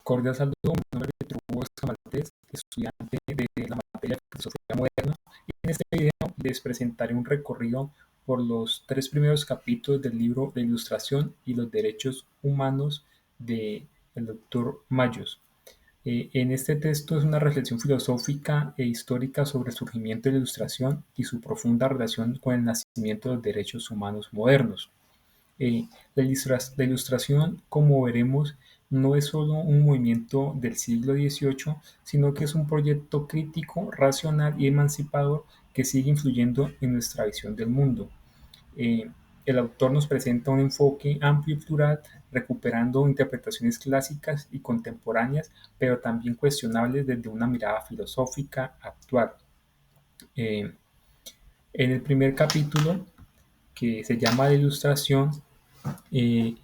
Cordial saludo, mi nombre es Hugo Escamaltés, estudiante de la materia de filosofía moderna, y en este video les presentaré un recorrido por los 3 primeros capítulos del libro de Ilustración y los Derechos Humanos del doctor Mayos. En este texto es una reflexión filosófica e histórica sobre el surgimiento de la Ilustración y su profunda relación con el nacimiento de los derechos humanos modernos. Eh, la Ilustración, como veremos, no es solo un movimiento del siglo XVIII, sino que es un proyecto crítico, racional y emancipador que sigue influyendo en nuestra visión del mundo. Eh, el autor nos presenta un enfoque amplio y plural, recuperando interpretaciones clásicas y contemporáneas, pero también cuestionables desde una mirada filosófica actual. Eh, en el primer capítulo, que se llama La Ilustración, eh,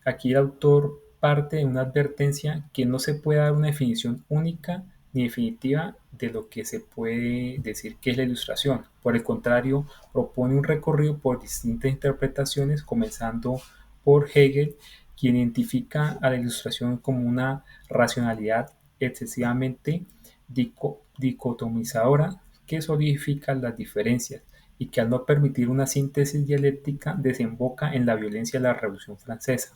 aquí el autor parte de una advertencia que no se puede dar una definición única ni definitiva de lo que se puede decir que es la ilustración. Por el contrario, propone un recorrido por distintas interpretaciones, comenzando por Hegel, quien identifica a la ilustración como una racionalidad excesivamente dicotomizadora que solidifica las diferencias y que al no permitir una síntesis dialéctica desemboca en la violencia de la Revolución Francesa.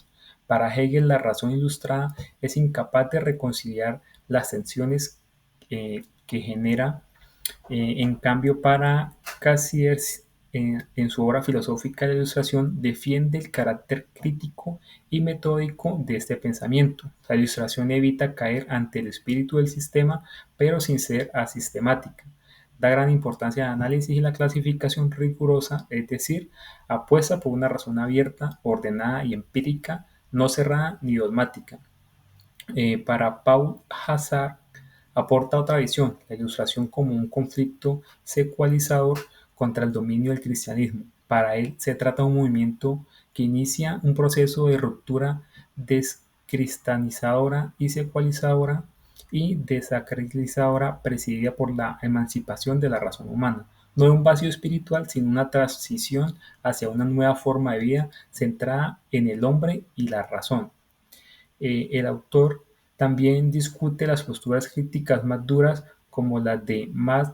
Para Hegel, la razón ilustrada es incapaz de reconciliar las tensiones que genera. En cambio, para Cassirer, en su obra filosófica de la Ilustración, defiende el carácter crítico y metódico de este pensamiento. La Ilustración evita caer ante el espíritu del sistema, pero sin ser asistemática. Da gran importancia al análisis y la clasificación rigurosa, es decir, apuesta por una razón abierta, ordenada y empírica, no cerrada ni dogmática. Para Paul Hazard aporta otra visión, la ilustración como un conflicto secualizador contra el dominio del cristianismo. Para él se trata de un movimiento que inicia un proceso de ruptura descristianizadora y secualizadora y desacralizadora presidida por la emancipación de la razón humana. No de un vacío espiritual, sino una transición hacia una nueva forma de vida centrada en el hombre y la razón. El autor también discute las posturas críticas más duras como las de Max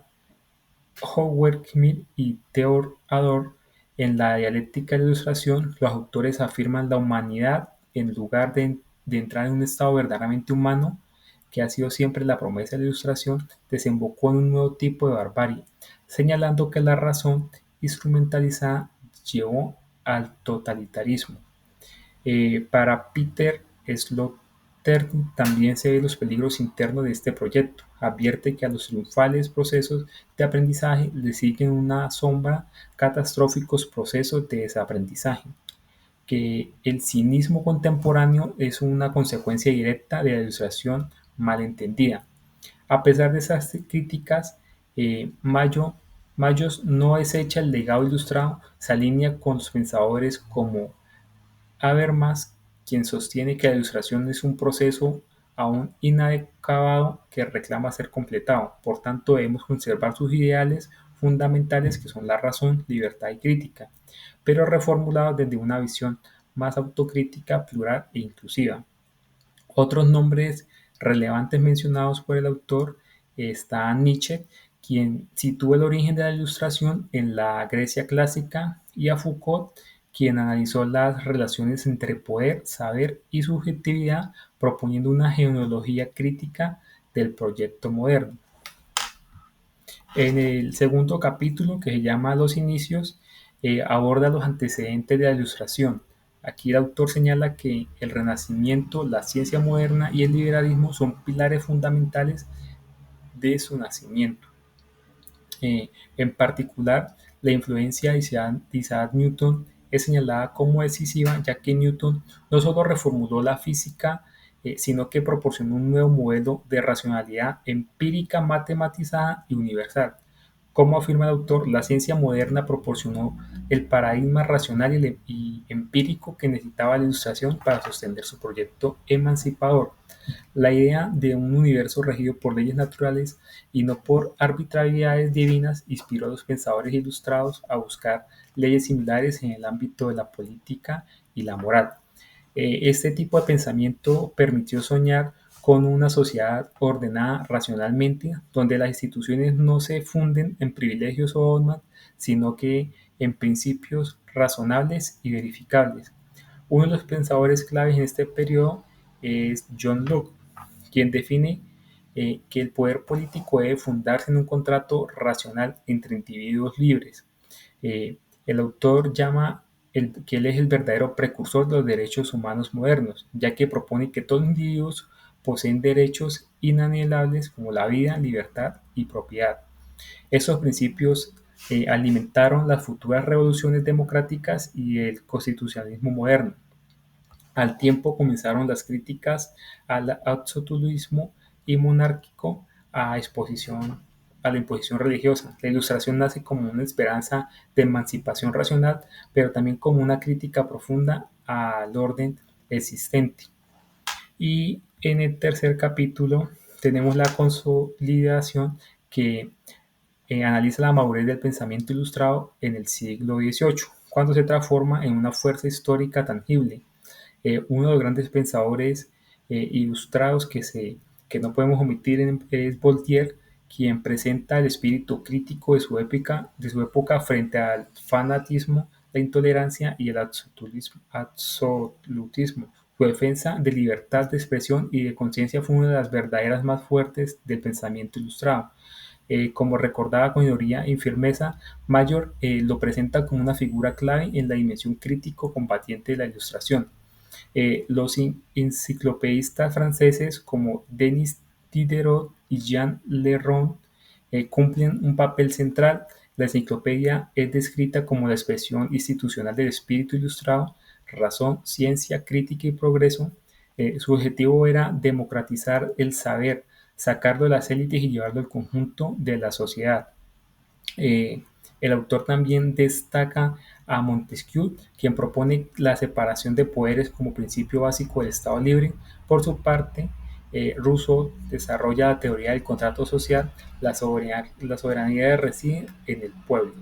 Horkheimer y Theodor Adorno. En la dialéctica de la ilustración, los autores afirman la humanidad en lugar de entrar en un estado verdaderamente humano, que ha sido siempre la promesa de la ilustración, desembocó en un nuevo tipo de barbarie, señalando que la razón instrumentalizada llevó al totalitarismo. Para Peter Sloterdijk también se ven los peligros internos de este proyecto. Advierte que a los triunfales procesos de aprendizaje le siguen una sombra catastróficos procesos de desaprendizaje, que el cinismo contemporáneo es una consecuencia directa de la ilustración malentendida. A pesar de esas críticas, Mayos no desecha el legado ilustrado, se alinea con los pensadores como Habermas, quien sostiene que la ilustración es un proceso aún inacabado que reclama ser completado. Por tanto, debemos conservar sus ideales fundamentales, que son la razón, libertad y crítica, pero reformulados desde una visión más autocrítica, plural e inclusiva. Otros nombres relevantes mencionados por el autor está Nietzsche, quien sitúa el origen de la Ilustración en la Grecia clásica, y a Foucault, quien analizó las relaciones entre poder, saber y subjetividad, proponiendo una genealogía crítica del proyecto moderno. En el segundo capítulo, que se llama Los inicios, aborda los antecedentes de la Ilustración. Aquí el autor señala que el Renacimiento, la ciencia moderna y el liberalismo son pilares fundamentales de su nacimiento. En particular, la influencia de Isaac Newton es señalada como decisiva, ya que Newton no solo reformuló la física, sino que proporcionó un nuevo modelo de racionalidad empírica, matematizada y universal. Como afirma el autor, la ciencia moderna proporcionó el paradigma racional y empírico que necesitaba la Ilustración para sostener su proyecto emancipador. La idea de un universo regido por leyes naturales y no por arbitrariedades divinas inspiró a los pensadores ilustrados a buscar leyes similares en el ámbito de la política y la moral. Este tipo de pensamiento permitió soñar con una sociedad ordenada racionalmente, donde las instituciones no se funden en privilegios o dogmas, sino que en principios razonables y verificables. Uno de los pensadores claves en este periodo es John Locke, quien define que el poder político debe fundarse en un contrato racional entre individuos libres. El autor llama que él es el verdadero precursor de los derechos humanos modernos, ya que propone que todos los individuos poseen derechos inalienables como la vida, libertad y propiedad. Esos principios alimentaron las futuras revoluciones democráticas y el constitucionalismo moderno. Al tiempo comenzaron las críticas al absolutismo y monárquico a la imposición religiosa. La Ilustración nace como una esperanza de emancipación racional, pero también como una crítica profunda al orden existente. Y en el tercer capítulo tenemos la consolidación que analiza la madurez del pensamiento ilustrado en el siglo XVIII, cuando se transforma en una fuerza histórica tangible. Uno de los grandes pensadores ilustrados que no podemos omitir es Voltaire, quien presenta el espíritu crítico de su época frente al fanatismo, la intolerancia y el absolutismo. Su defensa de libertad de expresión y de conciencia fue una de las verdaderas más fuertes del pensamiento ilustrado. Como recordaba con ironía y firmeza, Mayor lo presenta como una figura clave en la dimensión crítico-combatiente de la Ilustración. Los enciclopedistas franceses como Denis Diderot y Jean Le Rond cumplen un papel central. La enciclopedia es descrita como la expresión institucional del espíritu ilustrado, razón, ciencia, crítica y progreso. Su objetivo era democratizar el saber, sacarlo de las élites y llevarlo al conjunto de la sociedad. Eh, el autor también destaca a Montesquieu, quien propone la separación de poderes como principio básico del Estado libre. Por su parte, Rousseau desarrolla la teoría del contrato social. La soberanía reside en el pueblo.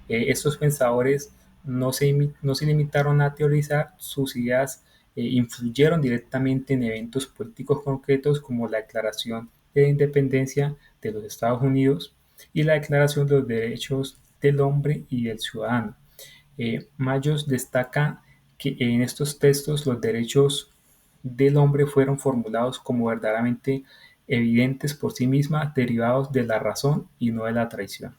Estos pensadores no se limitaron a teorizar, sus ideas influyeron directamente en eventos políticos concretos como la Declaración de Independencia de los Estados Unidos y la Declaración de los Derechos del Hombre y del Ciudadano. Mayos destaca que en estos textos los derechos del hombre fueron formulados como verdaderamente evidentes por sí mismas, derivados de la razón y no de la tradición.